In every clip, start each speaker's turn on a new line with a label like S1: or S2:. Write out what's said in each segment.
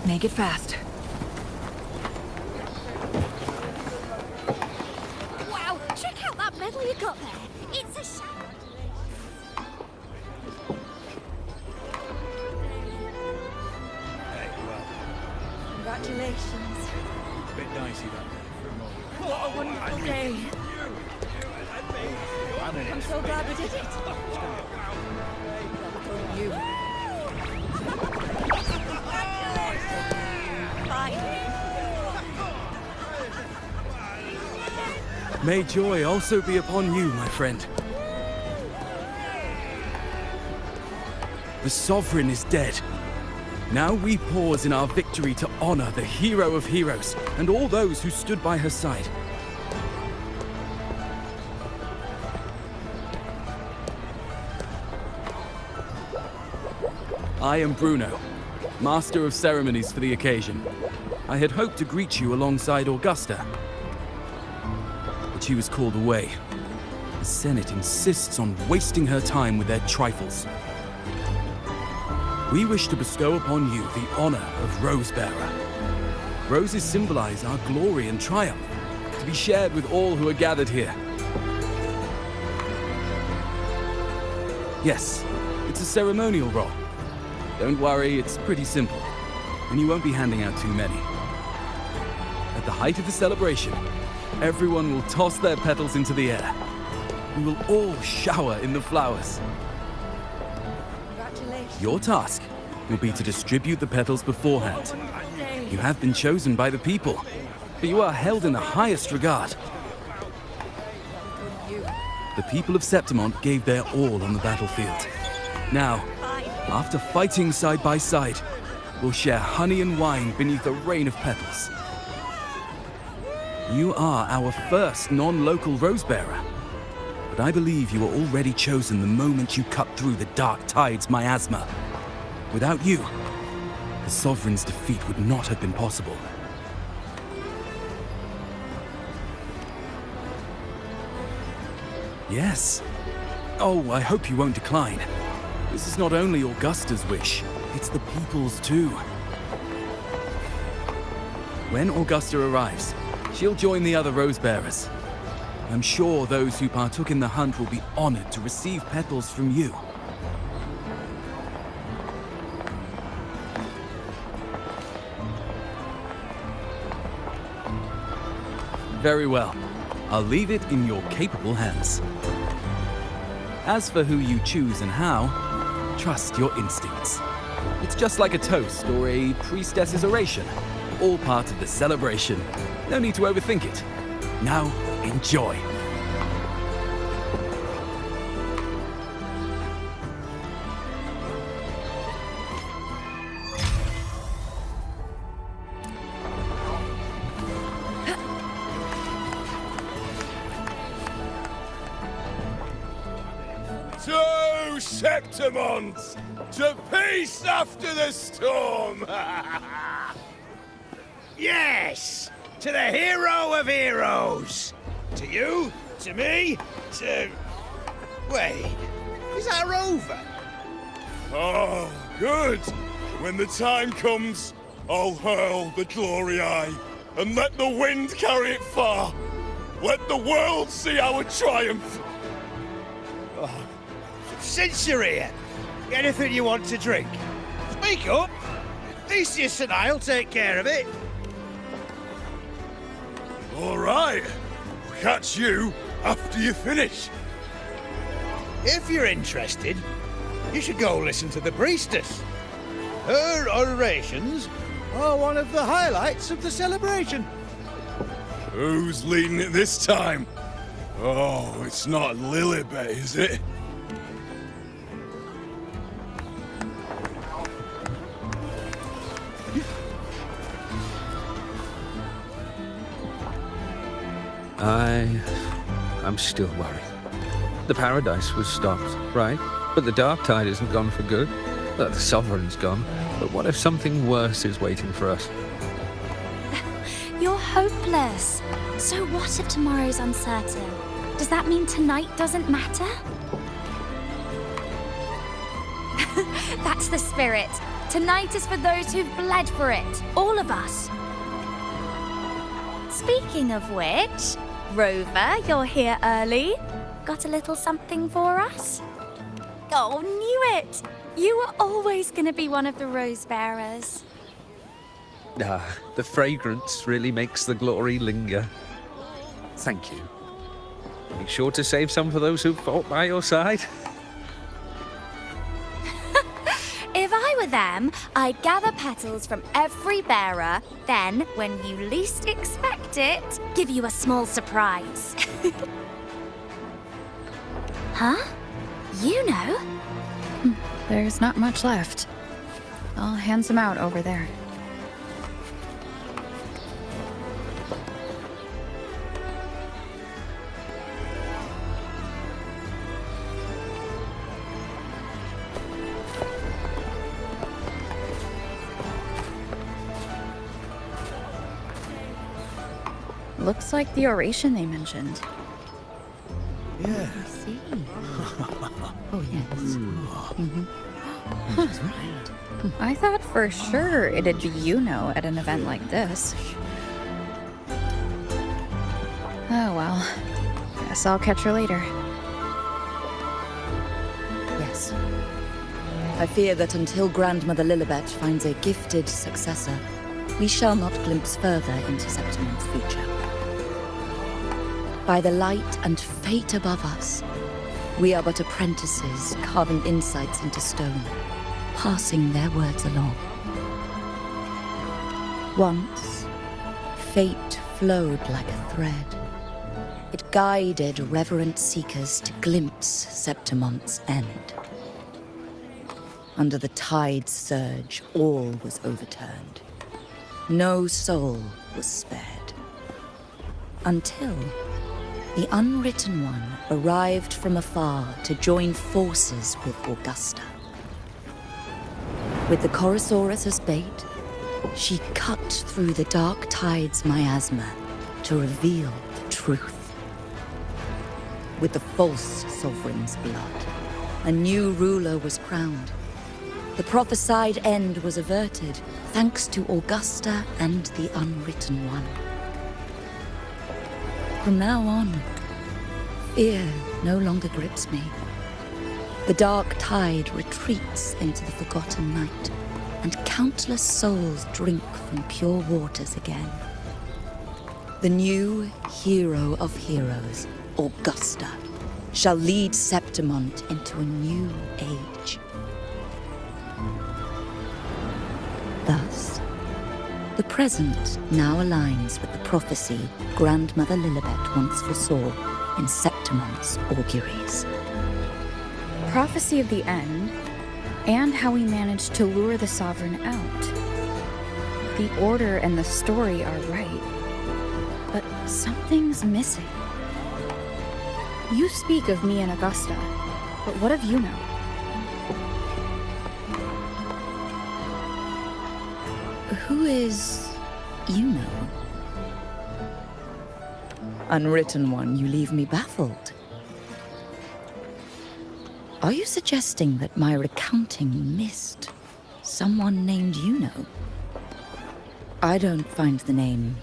S1: Make it fast.
S2: Wow, check out that medal you got there. It's a shower.
S3: Hey, well,
S2: Congratulations.
S3: a bit dicey that day for a moment.
S2: What a wonderful day. I'm so glad we did it. You.
S4: May joy also be upon you, my friend. The Sovereign is dead. Now we pause in our victory to honor the hero of heroes and all those who stood by her side. I am Bruno, Master of Ceremonies for the occasion. I had hoped to greet you alongside Augusta, but she was called away. The Senate insists on wasting her time with their trifles. We wish to bestow upon you the honor of Rosebearer. Roses symbolize our glory and triumph, to be shared with all who are gathered here. Yes, it's a ceremonial role. Don't worry, it's pretty simple, and you won't be handing out too many. At the height of the celebration, everyone will toss their petals into the air. We will all shower in the flowers.
S2: Congratulations.
S4: Your task will be to distribute the petals beforehand. You have been chosen by the people, but you are held in the highest regard. The people of Septimont gave their all on the battlefield. Now, after fighting side by side, we'll share honey and wine beneath a rain of petals. You are our first non-local Rosebearer, but I believe you were already chosen the moment you cut through the Dark Tide's miasma. Without you, the Sovereign's defeat would not have been possible. Yes. Oh, I hope you won't decline. This is not only Augusta's wish, it's the people's too. When Augusta arrives, she'll join the other Rosebearers. I'm sure those who partook in the hunt will be honored to receive petals from you. Very well. I'll leave it in your capable hands. As for who you choose and how, trust your instincts. It's just like a toast or a priestess's oration, all part of the celebration. No need to overthink it. Now, enjoy.
S5: To Septimont! To peace after the storm!
S3: Yes! To the hero of heroes! To you, to me, to... Wait, is that a rover?
S5: Oh, good! When the time comes, I'll hurl the glory eye and let the wind carry it far. Let the world see our triumph!
S3: Since you're here, anything you want to drink? Speak up! Theseus and I'll take care of it.
S5: All right, I'll catch you after you finish.
S3: If you're interested, you should go listen to the priestess. Her orations are one of the highlights of the celebration.
S5: Who's leading it this time? Oh, it's not Lilibet, is it?
S6: I'm still worried. The paradise was stopped, right? But the dark tide isn't gone for good. The Sovereign's gone. But what if something worse is waiting for us?
S2: You're hopeless. So what if tomorrow's uncertain? Does that mean tonight doesn't matter? That's the spirit. Tonight is for those who've bled for it. All of us. Speaking of which, Rover, you're here early. Got a little something for us? Oh, knew it! You were always gonna be one of the rose bearers.
S6: The fragrance really makes the glory linger. Thank you. Be sure to save some for those who fought by your side.
S2: If I were them, I'd gather petals from every bearer, then, when you least expect it, give you a small surprise. Huh? You know?
S1: There's not much left. I'll hand some out over there. Looks like the oration they mentioned.
S3: Yeah.
S1: I see. Oh, yes. I thought for sure it'd be at an event like this. Oh well. Guess I'll catch her later.
S7: Yes. I fear that until Grandmother Lilibet finds a gifted successor, we shall not glimpse further into Septimont's future. By the light and fate above us, we are but apprentices carving insights into stone, passing their words along. Once, fate flowed like a thread. It guided reverent seekers to glimpse Septimont's end. Under the tide's surge, all was overturned. No soul was spared. Until the Unwritten One arrived from afar to join forces with Augusta. With the Chorosaurus as bait, she cut through the dark tide's miasma to reveal the truth. With the false sovereign's blood, a new ruler was crowned. The prophesied end was averted, thanks to Augusta and the Unwritten One. From now on, fear no longer grips me. The dark tide retreats into the forgotten night, and countless souls drink from pure waters again. The new hero of heroes, Augusta, shall lead Septimont into a new age. Thus, the present now aligns with the prophecy Grandmother Lilibet once foresaw in Septimont's auguries.
S1: Prophecy of the end, and how we managed to lure the Sovereign out. The order and the story are right, but something's missing. You speak of me and Augusta, but what of you know?
S7: Who is Yuno? Unwritten One, you leave me baffled. Are you suggesting that my recounting missed someone named Yuno? I don't find the name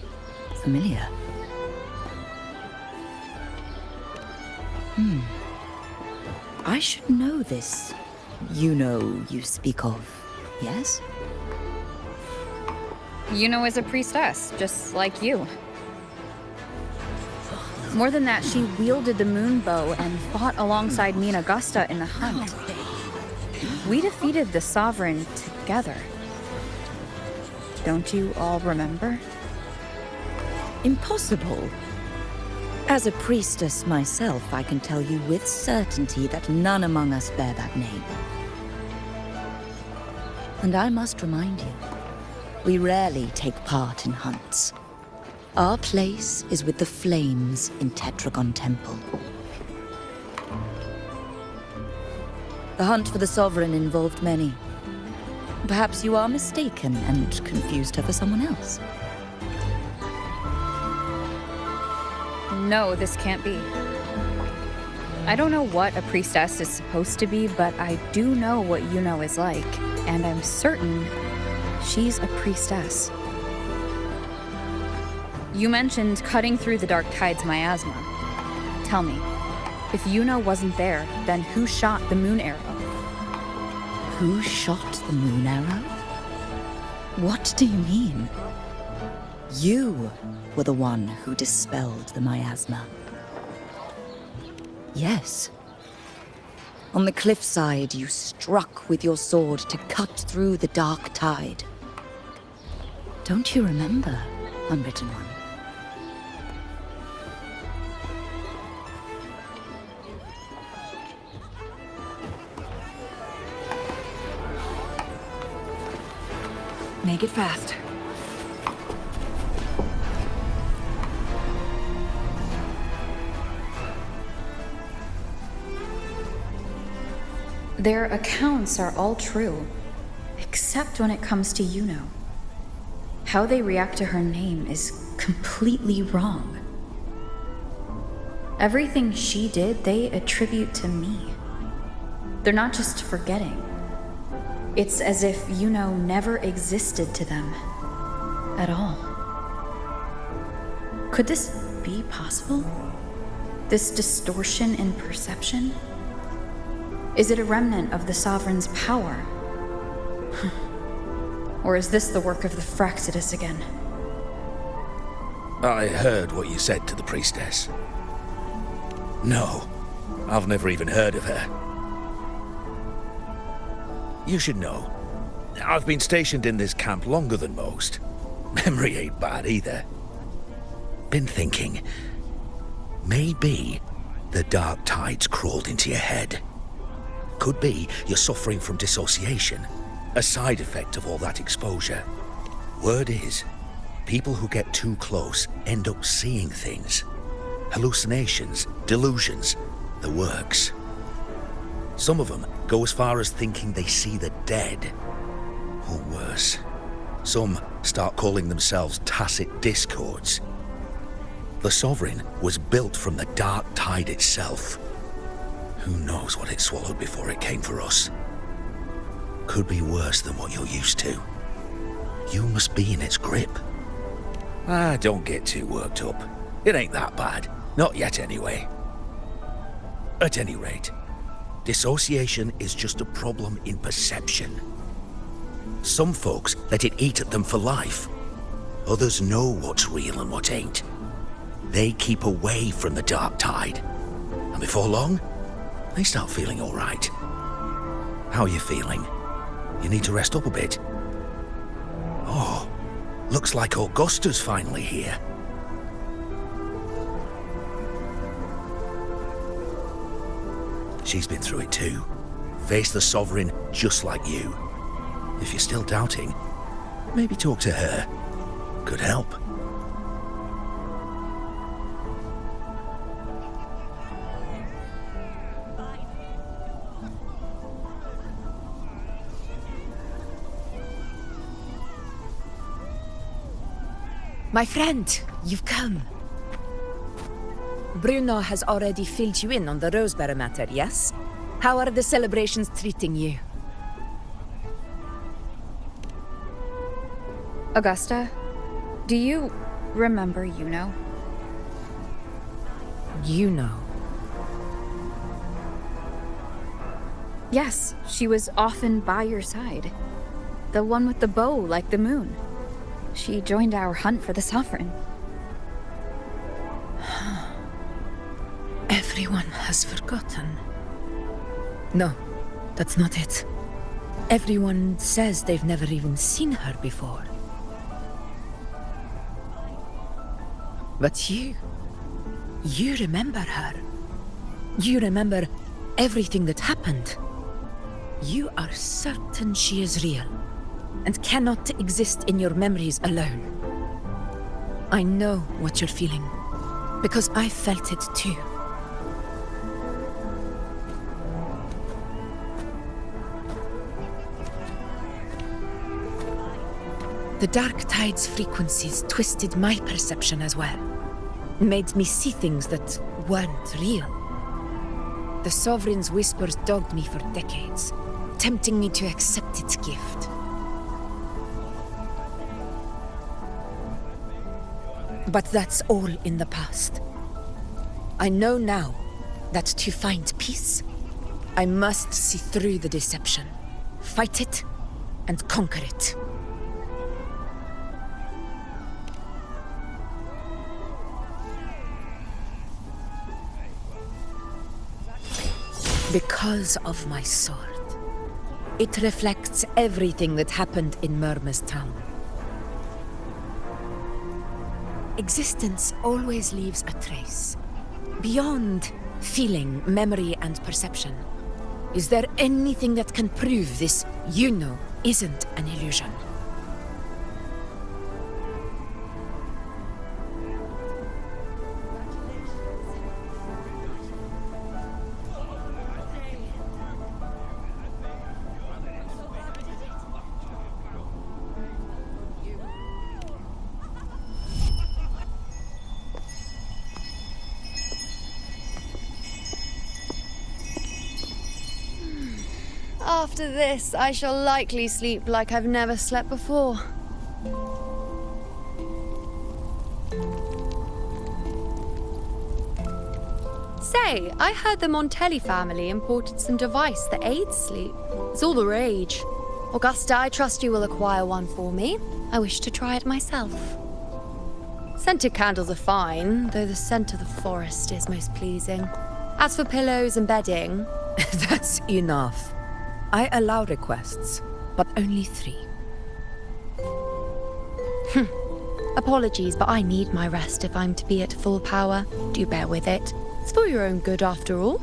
S7: familiar. I should know this Yuno you speak of, yes?
S1: Yuno is a priestess, just like you. More than that, she wielded the moon bow and fought alongside me and Augusta in the hunt. We defeated the Sovereign together. Don't you all remember?
S7: Impossible. As a priestess myself, I can tell you with certainty that none among us bear that name. And I must remind you, we rarely take part in hunts. Our place is with the flames in Tetragon Temple. The hunt for the Sovereign involved many. Perhaps you are mistaken and confused her for someone else.
S1: No, this can't be. I don't know what a priestess is supposed to be, but I do know what Yuno is like, and I'm certain she's a priestess. You mentioned cutting through the dark tide's miasma. Tell me, if Yuno wasn't there, then who shot the moon arrow?
S7: Who shot the moon arrow? What do you mean? You were the one who dispelled the miasma. Yes. On the cliffside, you struck with your sword to cut through the dark tide. Don't you remember, Unwritten One?
S8: Make it fast.
S1: Their accounts are all true, except when it comes to Yuno. How they react to her name is completely wrong. Everything she did, they attribute to me. They're not just forgetting. It's as if Yuno never existed to them at all. Could this be possible? This distortion in perception? Is it a remnant of the Sovereign's power? Or is this the work of the Fraxidus again?
S3: I heard what you said to the priestess. No, I've never even heard of her. You should know, I've been stationed in this camp longer than most. Memory ain't bad either. Been thinking, maybe the dark tide's crawled into your head. Could be you're suffering from dissociation, a side effect of all that exposure. Word is, people who get too close end up seeing things. Hallucinations, delusions, the works. Some of them go as far as thinking they see the dead. Or worse, some start calling themselves tacit discords. The Sovereign was built from the dark tide itself. Who knows what it swallowed before it came for us? Could be worse than what you're used to. You must be in its grip. Don't get too worked up. It ain't that bad. Not yet, anyway. At any rate, dissociation is just a problem in perception. Some folks let it eat at them for life. Others know what's real and what ain't. They keep away from the dark tide. And before long, they start feeling all right. How are you feeling? You need to rest up a bit. Oh, looks like Augusta's finally here. She's been through it too. Faced the Sovereign just like you. If you're still doubting, maybe talk to her. Could help.
S8: My friend, you've come. Bruno has already filled you in on the Rosebearer matter, yes? How are the celebrations treating you?
S1: Augusta, do you remember Yuno?
S8: Yuno.
S1: Yes, she was often by your side. The one with the bow like the moon. She joined our hunt for the Sovereign.
S8: Everyone has forgotten. No, that's not it. Everyone says they've never even seen her before. But you remember her. You remember everything that happened. You are certain she is real, and cannot exist in your memories alone. I know what you're feeling, because I felt it too. The Dark Tide's frequencies twisted my perception as well. Made me see things that weren't real. The Sovereign's whispers dogged me for decades, tempting me to accept its gift. But that's all in the past. I know now that to find peace, I must see through the deception, fight it, and conquer it. Because of my sword. It reflects everything that happened in Murma's town. Existence always leaves a trace. Beyond feeling, memory, and perception. Is there anything that can prove this, isn't an illusion?
S9: After this, I shall likely sleep like I've never slept before. Say, I heard the Montelli family imported some device that aids sleep. It's all the rage. Augusta, I trust you will acquire one for me. I wish to try it myself. Scented candles are fine, though the scent of the forest is most pleasing. As for pillows and bedding...
S8: That's enough. I allow requests, but only 3.
S9: Apologies, but I need my rest if I'm to be at full power. Do bear with it. It's for your own good, after all.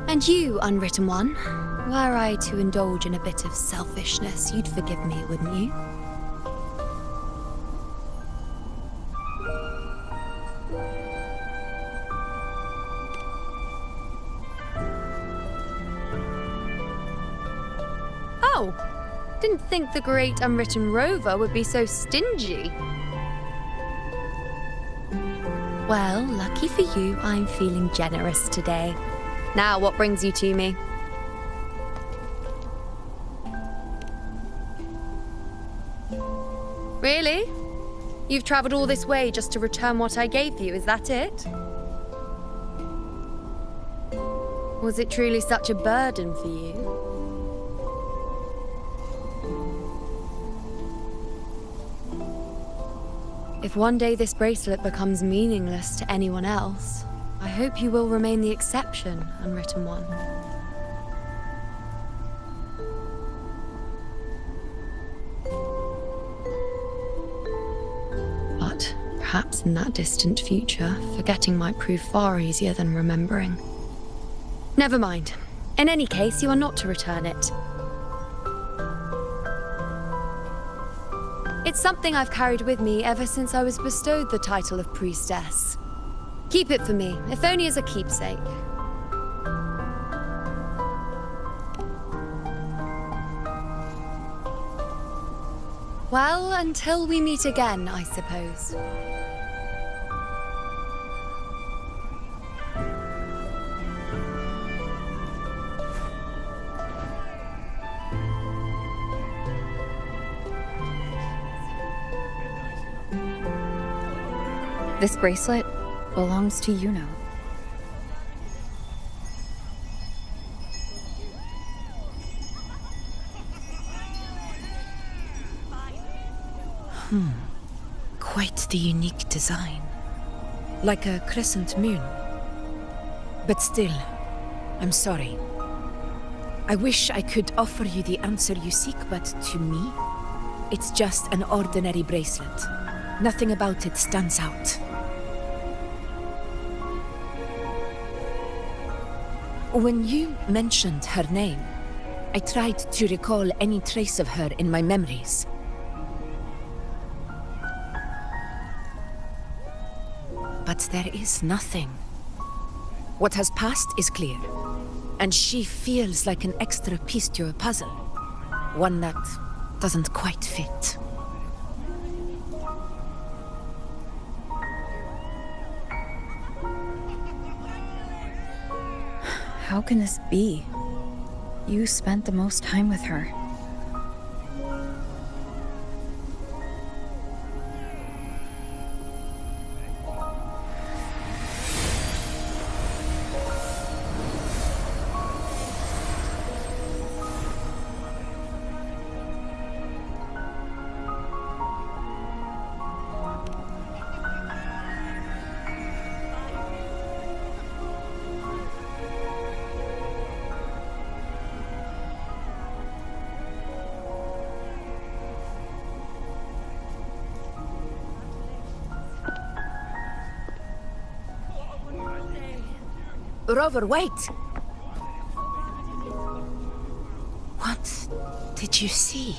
S9: And you, unwritten one, were I to indulge in a bit of selfishness, you'd forgive me, wouldn't you? Oh, didn't think the great unwritten rover would be so stingy. Well, lucky for you, I'm feeling generous today. Now, what brings you to me? Really? You've traveled all this way just to return what I gave you, is that it? Was it truly such a burden for you? If one day this bracelet becomes meaningless to anyone else, I hope you will remain the exception, unwritten one. But perhaps in that distant future, forgetting might prove far easier than remembering. Never mind. In any case, you are not to return it. It's something I've carried with me ever since I was bestowed the title of priestess. Keep it for me, if only as a keepsake. Well, until we meet again, I suppose.
S1: This bracelet belongs to Yuno.
S8: Quite the unique design. Like a crescent moon. But still, I'm sorry. I wish I could offer you the answer you seek, but to me, it's just an ordinary bracelet. Nothing about it stands out. When you mentioned her name, I tried to recall any trace of her in my memories. But there is nothing. What has passed is clear, And she feels like an extra piece to a puzzle. One that doesn't quite fit.
S1: How can this be? You spent the most time with her.
S8: Rover, wait! What did you see?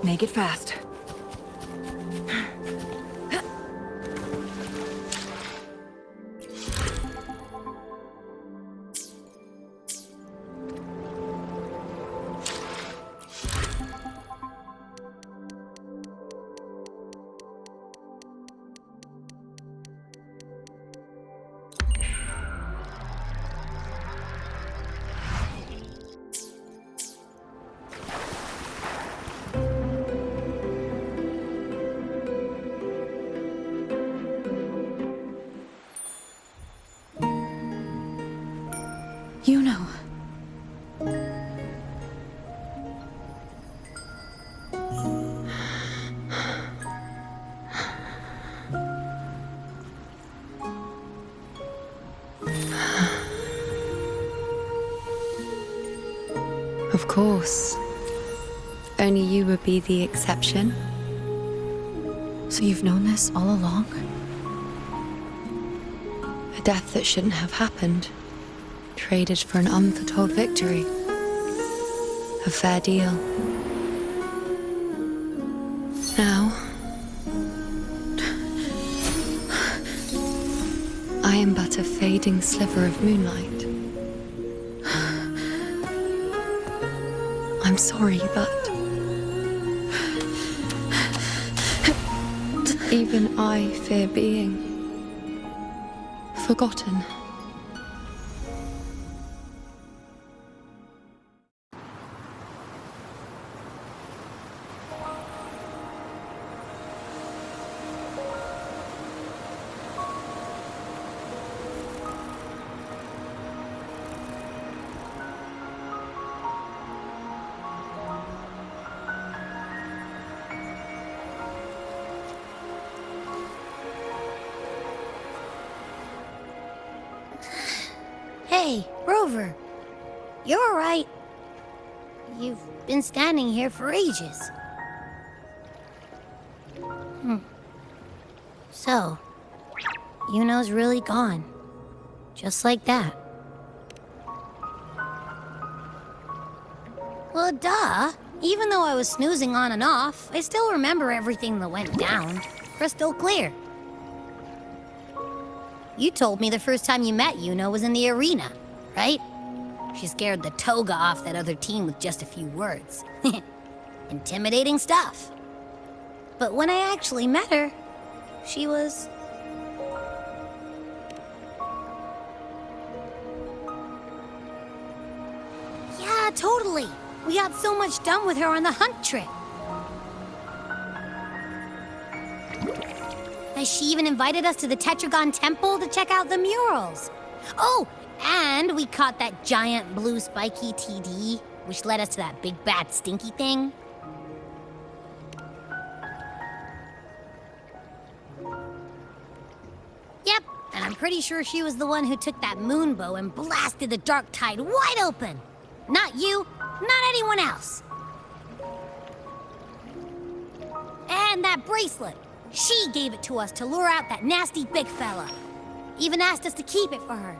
S8: Make it fast.
S1: You know.
S9: Of course. Only you would be the exception.
S1: So you've known this all along?
S9: A death that shouldn't have happened. Traded for an unforetold victory. A fair deal. Now, I am but a fading sliver of moonlight. I'm sorry, but even I fear being forgotten.
S10: Hey, Rover. You're all right. You've been standing here for ages. So, Yuno's really gone. Just like that. Well, duh. Even though I was snoozing on and off, I still remember everything that went down. Crystal clear. You told me the first time you met Yuno was in the arena, right? She scared the toga off that other team with just a few words. Intimidating stuff. But when I actually met her, she was... Yeah, totally. We got so much done with her on the hunt trip. She even invited us to the Tetragon Temple to check out the murals. Oh, and we caught that giant blue spiky TD, which led us to that big bad stinky thing. Yep, and I'm pretty sure she was the one who took that moon bow and blasted the dark tide wide open. Not you, not anyone else. And that bracelet. She gave it to us to lure out that nasty big fella. Even asked us to keep it for her.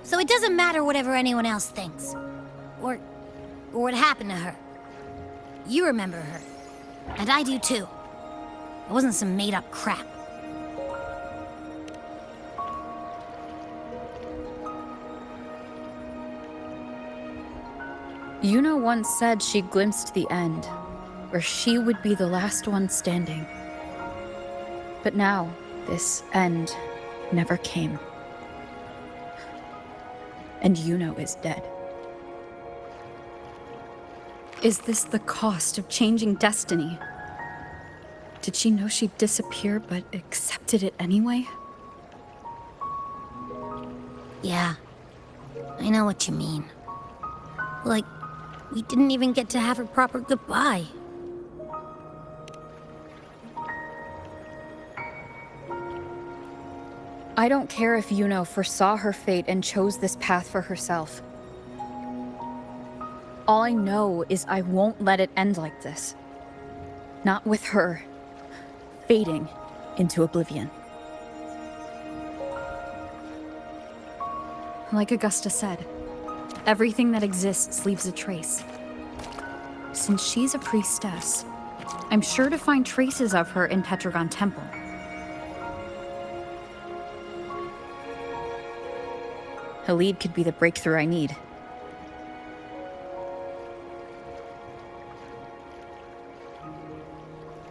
S10: So it doesn't matter whatever anyone else thinks. Or what happened to her. You remember her. And I do too. It wasn't some made-up crap.
S1: Yuno once said she glimpsed the end, where she would be the last one standing. But now, this end never came. And Yuno is dead. Is this the cost of changing destiny? Did she know she'd disappear, but accepted it anyway?
S10: Yeah, I know what you mean. Like, we didn't even get to have a proper goodbye.
S1: I don't care if Yuno foresaw her fate and chose this path for herself. All I know is I won't let it end like this. Not with her fading into oblivion. Like Augusta said, everything that exists leaves a trace. Since she's a priestess, I'm sure to find traces of her in Petragon Temple. Halid could be the breakthrough I need.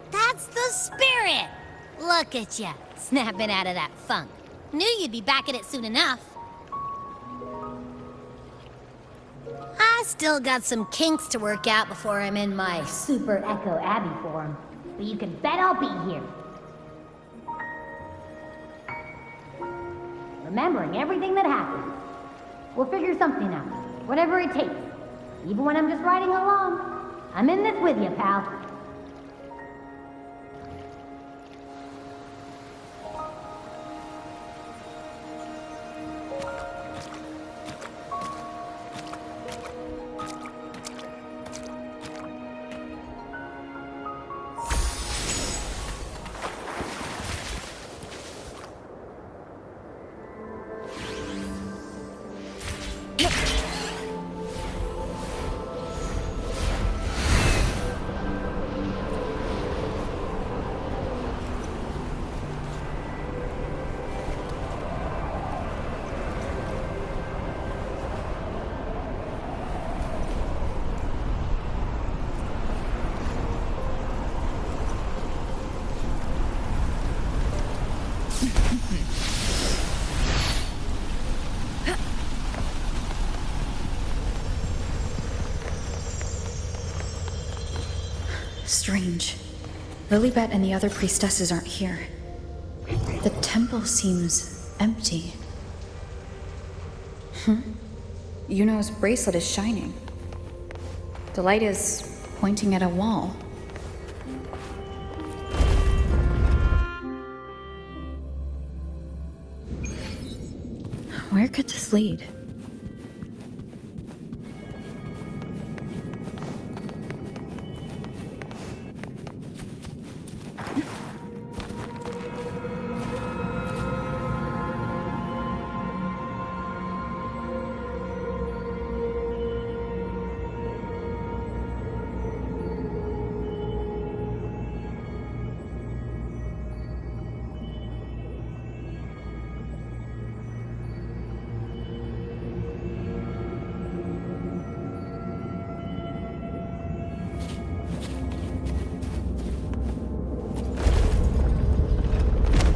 S10: That's the spirit! Look at ya, snapping out of that funk. Knew you'd be back at it soon enough. I still got some kinks to work out before I'm in my Super Echo Abbey form, but you can bet I'll be here. Remembering everything that happened. We'll figure something out, whatever it takes. Even when I'm just riding along. I'm in this with you, pal.
S1: Strange. Lilibet and the other priestesses aren't here. The temple seems empty. Yuno's bracelet is shining. The light is pointing at a wall. Where could this lead?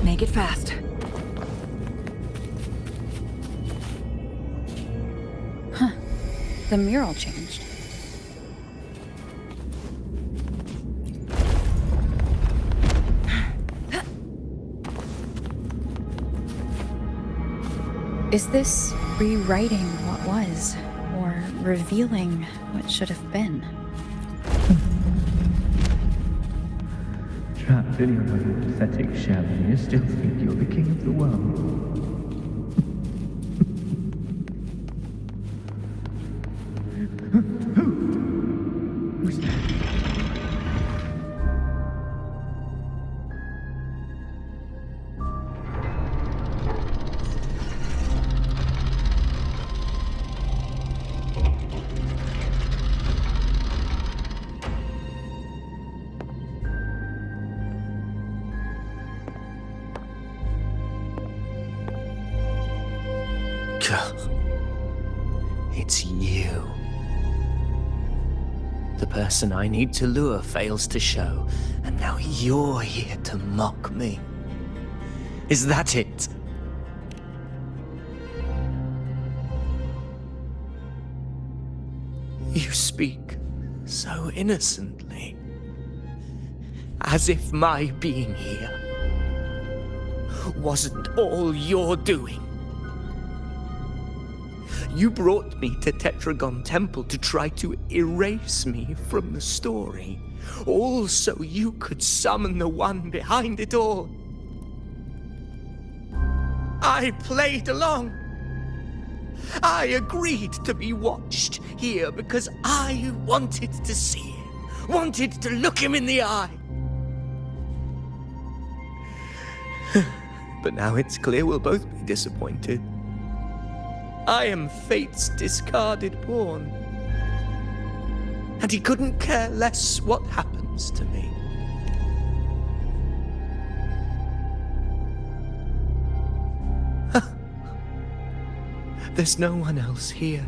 S8: Make it fast.
S1: The mural changed. Is this rewriting what was, or revealing what should have been?
S11: Trapped in your own pathetic shell, and you still think you're the king of the world. Who's that?
S12: It's you. The person I need to lure fails to show, and now you're here to mock me. Is that it? You speak so innocently, as if my being here wasn't all you're doing. You brought me to Tetragon Temple to try to erase me from the story, all so you could summon the one behind it all. I played along. I agreed to be watched here because I wanted to see him, wanted to look him in the eye. But now it's clear we'll both be disappointed. I am fate's discarded pawn. And he couldn't care less what happens to me. There's no one else here.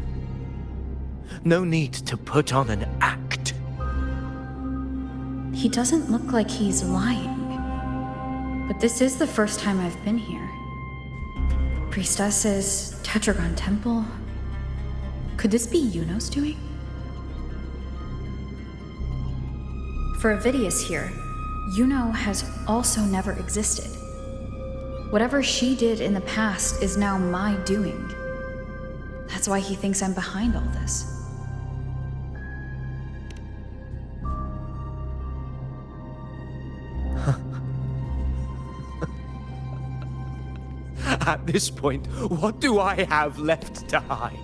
S12: No need to put on an act.
S1: He doesn't look like he's lying. But this is the first time I've been here. Priestesses, Tetragon Temple. Could this be Yuno's doing? For Avidius here, Yuno has also never existed. Whatever she did in the past is now my doing. That's why he thinks I'm behind all this.
S12: At this point, what do I have left to hide?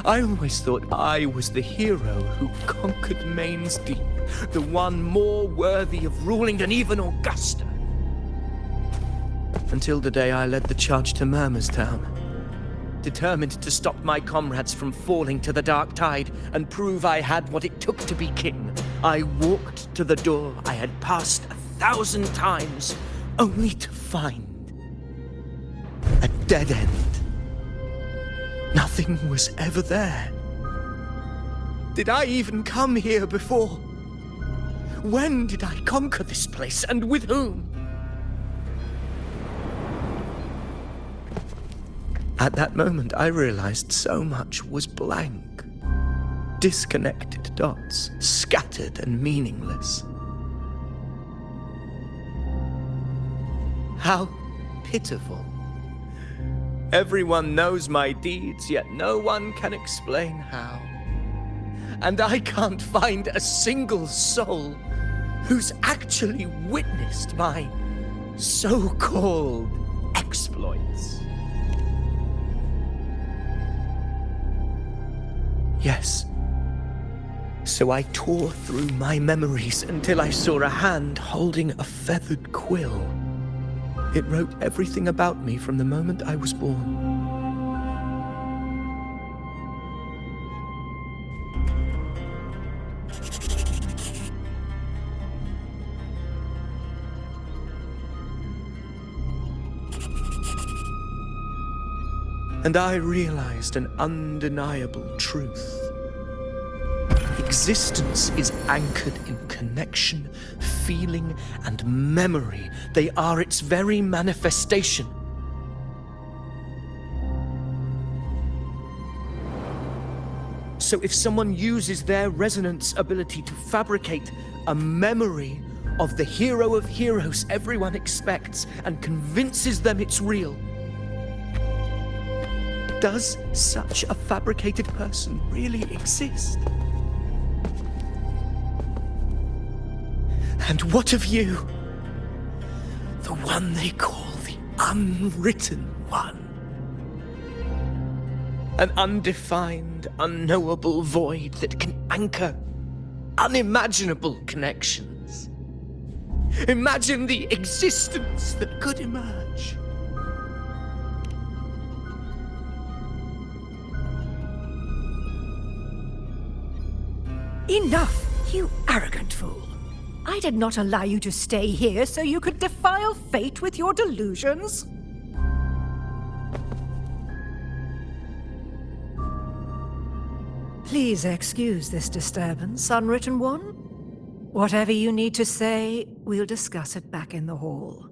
S12: I always thought I was the hero who conquered Main's Deep, the one more worthy of ruling than even Augusta. Until the day I led the charge to Murmur's Town, determined to stop my comrades from falling to the dark tide and prove I had what it took to be king. I walked to the door I had passed 1,000 times, only to find a dead end. Nothing was ever there. Did I even come here before? When did I conquer this place, and with whom? At that moment, I realized so much was blank. Disconnected dots, scattered and meaningless. How pitiful. Everyone knows my deeds, yet no one can explain how. And I can't find a single soul who's actually witnessed my so-called exploits. Yes. So I tore through my memories until I saw a hand holding a feathered quill. It wrote everything about me from the moment I was born. And I realized an undeniable truth. Existence is anchored in connection, feeling, and memory. They are its very manifestation. So if someone uses their resonance ability to fabricate a memory of the hero of heroes everyone expects and convinces them it's real, does such a fabricated person really exist? And what of you? The one they call the unwritten one. An undefined, unknowable void that can anchor unimaginable connections. Imagine the existence that could emerge.
S13: Enough, you arrogant fool. I did not allow you to stay here so you could defile fate with your delusions. Please excuse this disturbance, Unwritten One. Whatever you need to say, we'll discuss it back in the hall.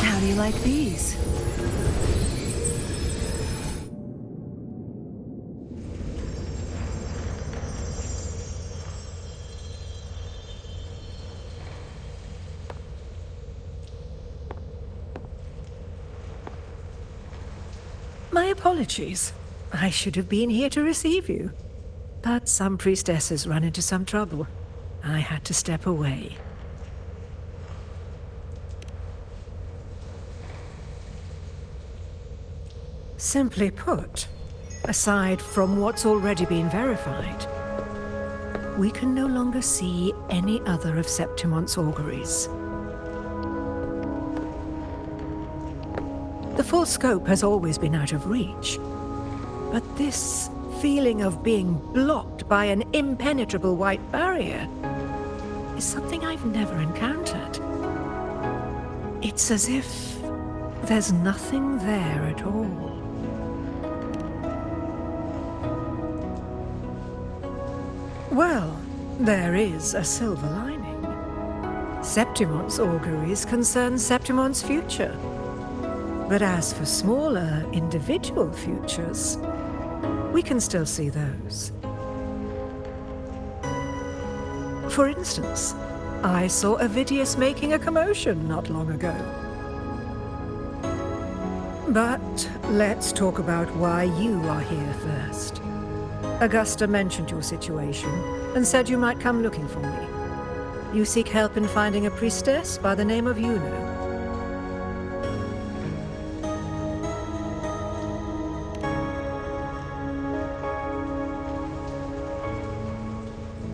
S13: How do you like these? My apologies. I should have been here to receive you. But some priestesses run into some trouble. I had to step away. Simply put, aside from what's already been verified, we can no longer see any other of Septimont's auguries. The full scope has always been out of reach, but this feeling of being blocked by an impenetrable white barrier is something I've never encountered. It's as if there's nothing there at all. Well, there is a silver lining. Septimont's auguries concern Septimont's future. But as for smaller, individual futures, we can still see those. For instance, I saw Avidius making a commotion not long ago. But let's talk about why you are here first. Augusta mentioned your situation and said you might come looking for me. You seek help in finding a priestess by the name of Yuno.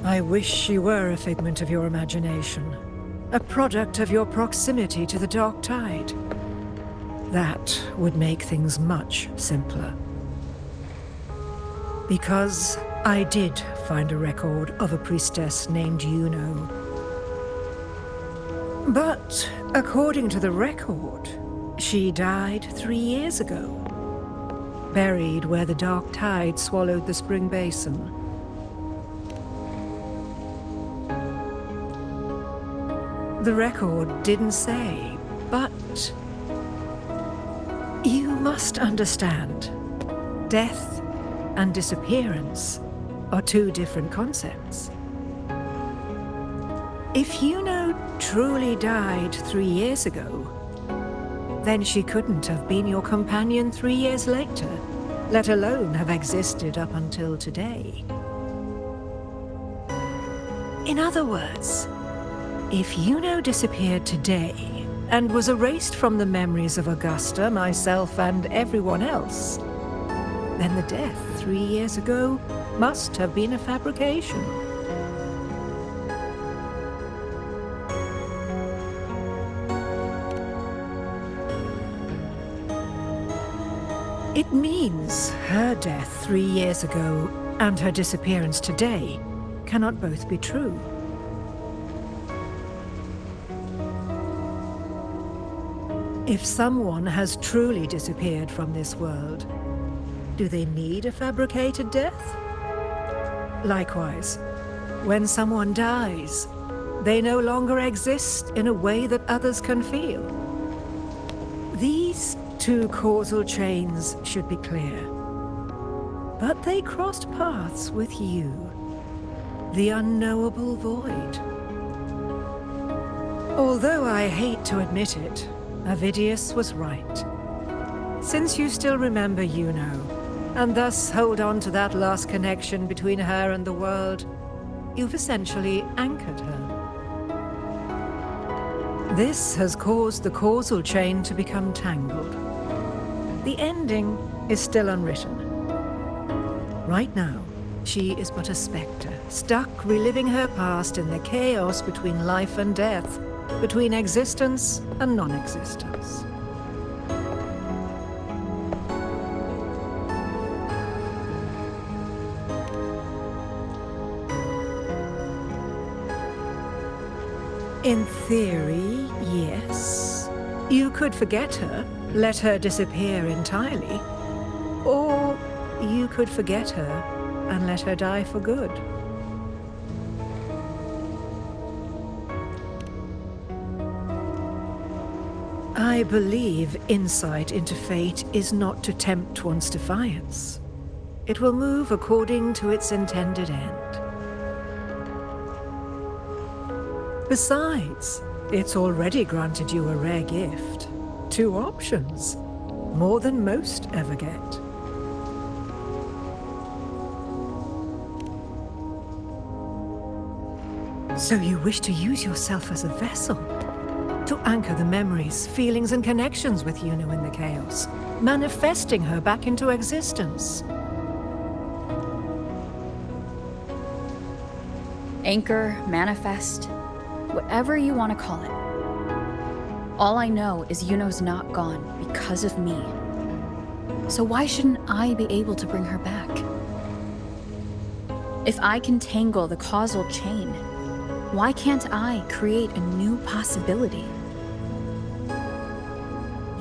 S13: I wish she were a figment of your imagination, a product of your proximity to the Dark Tide. That would make things much simpler. Because I did find a record of a priestess named Yuno. But according to the record, she died 3 years ago, buried where the Dark Tide swallowed the spring basin. The record didn't say, but you must understand, death and disappearance are two different concepts. If Yuno truly died 3 years ago, then she couldn't have been your companion 3 years later, let alone have existed up until today. In other words, if Yuno disappeared today and was erased from the memories of Augusta, myself, and everyone else, then the death 3 years ago must have been a fabrication. It means her death 3 years ago and her disappearance today cannot both be true. If someone has truly disappeared from this world, do they need a fabricated death? Likewise, when someone dies, they no longer exist in a way that others can feel. These two causal chains should be clear. But they crossed paths with you. the unknowable void. Although I hate to admit it, Avidius was right. Since you still remember Juno, and thus hold on to that last connection between her and the world, you've essentially anchored her. This has caused the causal chain to become tangled. The ending is still unwritten. Right now, she is but a spectre, stuck reliving her past in the chaos between life and death, between existence and non-existence. In theory, yes. You could forget her, let her disappear entirely. Or you could forget her and let her die for good. I believe insight into fate is not to tempt one's defiance. It will move according to its intended end. Besides, it's already granted you a rare gift. 2 options. More than most ever get. So you wish to use yourself as a vessel? To anchor the memories, feelings, and connections with Juno in the chaos, manifesting her back into existence.
S1: Anchor, manifest, whatever you want to call it. All I know is Yuno's not gone because of me. So why shouldn't I be able to bring her back? If I can tangle the causal chain, why can't I create a new possibility?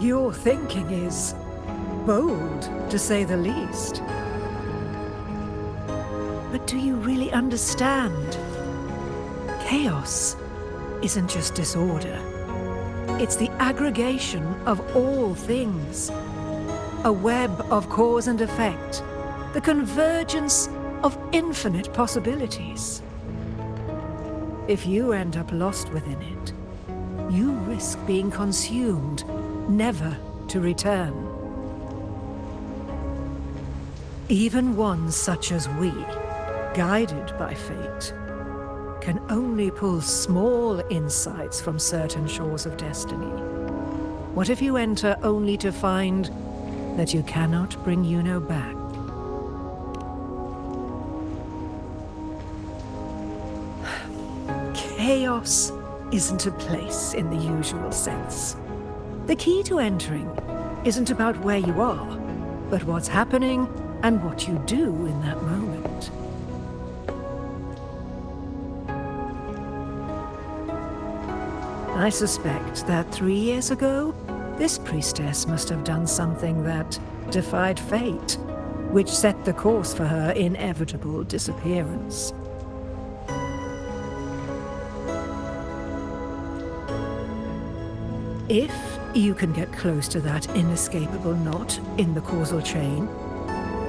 S13: Your thinking is bold, to say the least. But do you really understand? Chaos isn't just disorder. It's the aggregation of all things. A web of cause and effect. The convergence of infinite possibilities. If you end up lost within it, you risk being consumed, never to return. Even ones such as we, guided by fate, can only pull small insights from certain shores of destiny. What if you enter only to find that you cannot bring Juno back? Chaos isn't a place in the usual sense. The key to entering isn't about where you are, but what's happening and what you do in that moment. I suspect that 3 years ago, this priestess must have done something that defied fate, which set the course for her inevitable disappearance. If you can get close to that inescapable knot in the causal chain,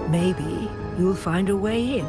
S13: maybe you'll find a way in.